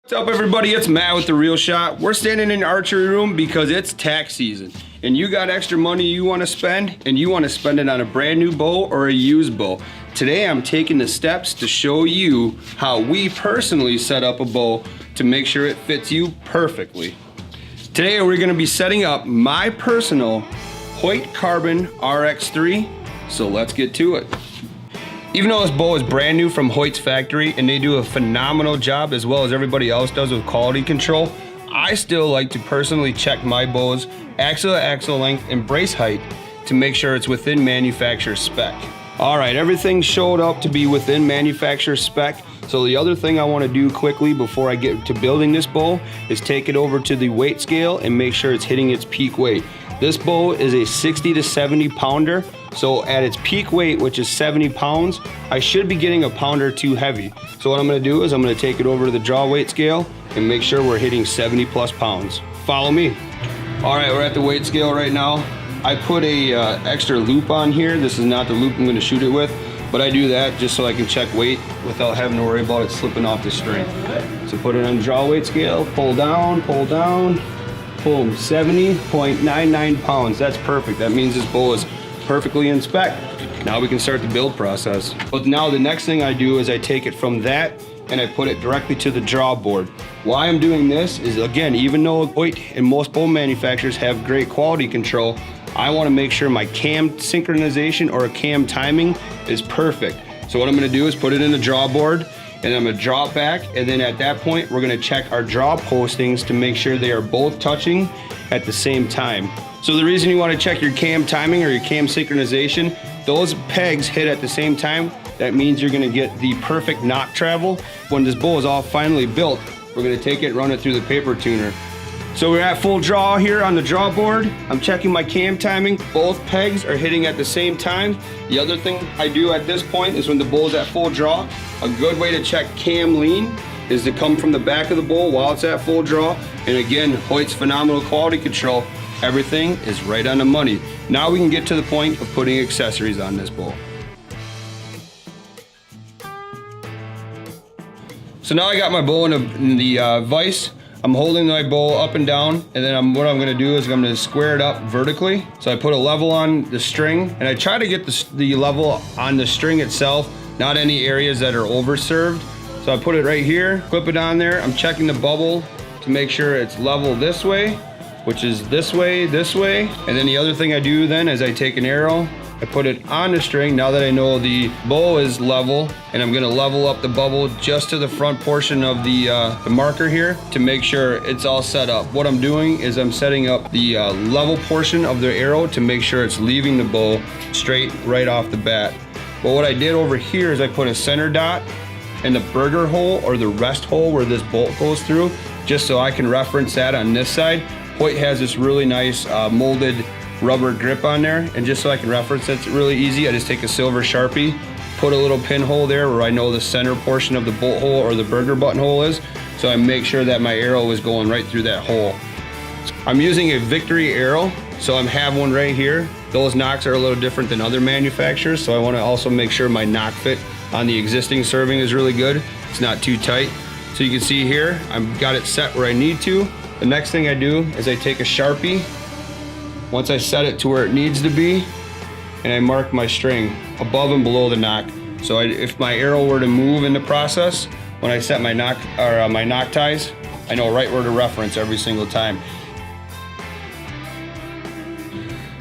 What's up, everybody? It's Matt with The Real Shot. We're standing in the archery room because it's tax season and you got extra money you want to spend, and you want to spend it on a brand new bow or a used bow. Today I'm taking the steps to show you how we personally set up a bow to make sure it fits you perfectly. Today we're going to be setting up my personal Hoyt Carbon RX3, so let's get to it. Even though this bow is brand new from Hoyt's factory and they do a phenomenal job as well as everybody else does with quality control, I still like to personally check my bow's axle to axle length and brace height to make sure it's within manufacturer spec. All right, everything showed up to be within manufacturer spec. So the other thing I want to do quickly before I get to building this bow is take it over to the weight scale and make sure it's hitting its peak weight. This bow is a 60 to 70 pounder. So at its peak weight, which is 70 pounds, I should be getting a pound or two heavy. So what I'm gonna do is I'm gonna take it over to the draw weight scale and make sure we're hitting 70 plus pounds. Follow me. All right, we're at the weight scale right now. I put a extra loop on here. This is not the loop I'm gonna shoot it with, but I do that just so I can check weight without having to worry about it slipping off the string. So put it on the draw weight scale, pull down, boom, 70.99 pounds. That's perfect. That means this bow is perfectly in spec. Now we can start the build process. But now the next thing I do is I take it from that and I put it directly to the draw board. Why I'm doing this is, again, even though Hoyt and most bow manufacturers have great quality control, I want to make sure my cam synchronization or cam timing is perfect. So what I'm going to do is put it in the draw board and I'm going to draw it back, and then at that point we're going to check our draw postings to make sure they are both touching at the same time. So the reason you want to check your cam timing or your cam synchronization, those pegs hit at the same time. That means you're going to get the perfect knock travel. When this bow is all finally built, we're going to take it and run it through the paper tuner. So we're at full draw here on the draw board. I'm checking my cam timing. Both pegs are hitting at the same time. The other thing I do at this point is when the bow is at full draw, a good way to check cam lean is to come from the back of the bow while it's at full draw. And again, Hoyt's phenomenal quality control. Everything is right on the money. Now we can get to the point of putting accessories on this bow. So now I got my bow in the vise. I'm holding my bow up and down, and then what I'm gonna do is I'm gonna square it up vertically. So I put a level on the string, and I try to get the level on the string itself, not any areas that are overserved. So I put it right here, clip it on there. I'm checking the bubble to make sure it's level this way, which is this way. And then the other thing I do then is I take an arrow, I put it on the string now that I know the bow is level, and I'm gonna level up the bubble just to the front portion of the marker here to make sure it's all set up. What I'm doing is I'm setting up the level portion of the arrow to make sure it's leaving the bow straight right off the bat. But what I did over here is I put a center dot in the burger hole or the rest hole where this bolt goes through, just so I can reference that on this side. Hoyt has this really nice molded rubber grip on there, and just so I can reference it, it's really easy. I just take a silver Sharpie, put a little pinhole there where I know the center portion of the bolt hole or the burger button hole is, so I make sure that my arrow is going right through that hole. I'm using a Victory arrow, so I have one right here. Those nocks are a little different than other manufacturers, so I want to also make sure my knock fit on the existing serving is really good. It's not too tight. So you can see here, I've got it set where I need to. The next thing I do is I take a Sharpie, once I set it to where it needs to be, and I mark my string above and below the knock. So if my arrow were to move in the process, when I set my knock ties, I know right where to reference every single time.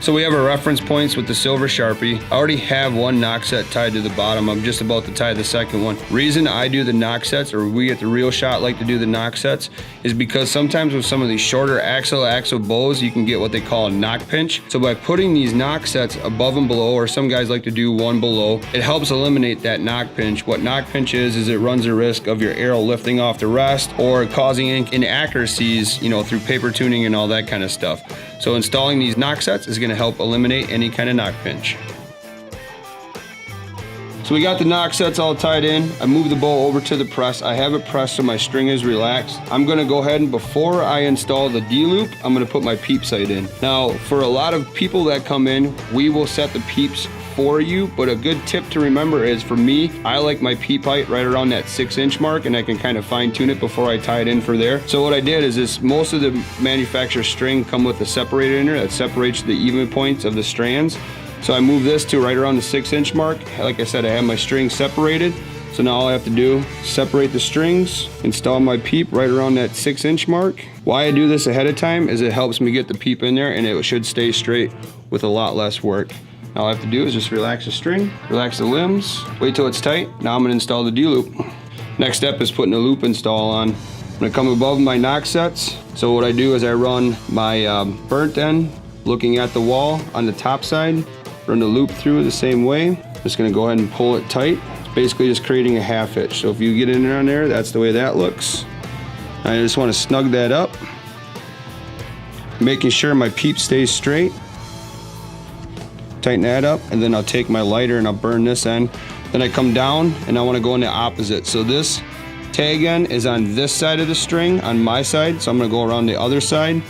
So we have our reference points with the silver Sharpie. I already have one knock set tied to the bottom. I'm just about to tie the second one. Reason I do the knock sets, or we at The Real Shot like to do the knock sets, is because sometimes with some of these shorter axle bows, you can get what they call a knock pinch. So by putting these knock sets above and below, or some guys like to do one below, it helps eliminate that knock pinch. What knock pinch is it runs the risk of your arrow lifting off the rest or causing inaccuracies, you know, through paper tuning and all that kind of stuff. So installing these knock sets is going to help eliminate any kind of knock pinch. So we got the knock sets all tied in. I moved the bow over to the press. I have it pressed so my string is relaxed. I'm gonna go ahead and before I install the D-loop, I'm gonna put my peep sight in. Now, for a lot of people that come in, we will set the peeps for you, but a good tip to remember is, for me, I like my peep height right around that 6-inch mark, and I can kind of fine tune it before I tie it in for there. So what I did is this, most of the manufacturer string come with a separator in there that separates the even points of the strands. So I moved this to right around the 6-inch mark. Like I said, I have my string separated. So now all I have to do is separate the strings, install my peep right around that 6-inch mark. Why I do this ahead of time is it helps me get the peep in there, and it should stay straight with a lot less work. Now all I have to do is just relax the string, relax the limbs, wait till it's tight. Now I'm gonna install the D-loop. Next step is putting the loop install on. I'm gonna come above my knock sets. So what I do is I run my burnt end looking at the wall on the top side, run the loop through the same way. Just gonna go ahead and pull it tight. Basically just creating a half hitch. So if you get in there on there, that's the way that looks. I just want to snug that up, making sure my peep stays straight. Tighten that up, and then I'll take my lighter and I'll burn this end. Then I come down and I want to go in the opposite. So this tag end is on this side of the string, on my side. So I'm going to go around the other side,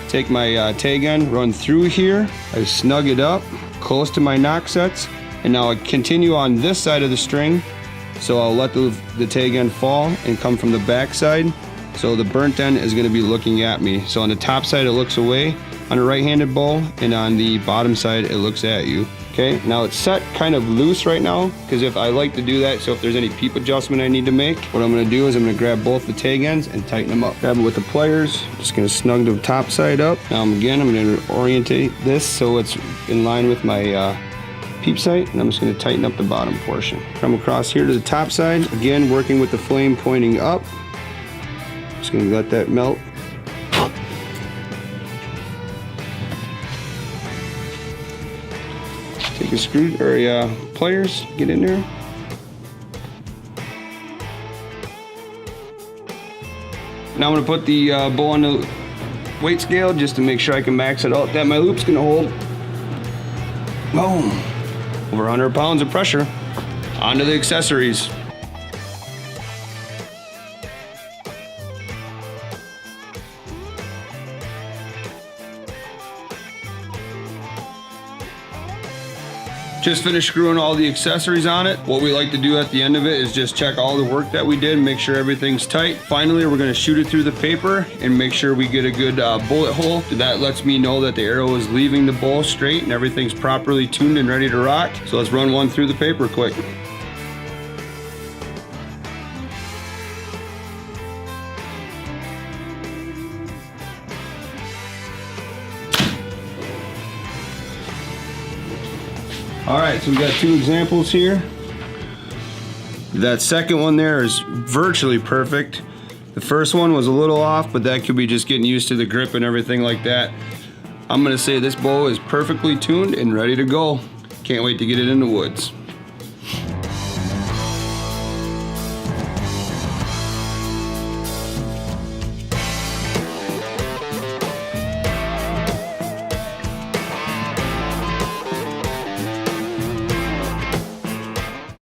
take my tag end, run through here. I snug it up close to my knock sets. And now I continue on this side of the string. So I'll let the tag end fall and come from the back side. So the burnt end is gonna be looking at me. So on the top side, it looks away on a right-handed bow, and on the bottom side, it looks at you. Okay, now it's set kind of loose right now, because if I like to do that, so if there's any peep adjustment I need to make, what I'm gonna do is I'm gonna grab both the tag ends and tighten them up. Grab it with the pliers, just gonna snug the top side up. Now I'm gonna orientate this so it's in line with my peep sight, and I'm just going to tighten up the bottom portion. Come across here to the top side, again working with the flame pointing up. Just going to let that melt. Take a screw or pliers, get in there. Now I'm going to put the bow on the weight scale just to make sure I can max it out. That my loop's going to hold. Boom. Over 100 pounds of pressure onto the accessories. Just finished screwing all the accessories on it. What we like to do at the end of it is just check all the work that we did, make sure everything's tight. Finally, we're gonna shoot it through the paper and make sure we get a good bullet hole. That lets me know that the arrow is leaving the bow straight and everything's properly tuned and ready to rock. So let's run one through the paper quick. All right, so we got two examples here. That second one there is virtually perfect. The first one was a little off, but that could be just getting used to the grip and everything like that. I'm gonna say this bow is perfectly tuned and ready to go. Can't wait to get it in the woods.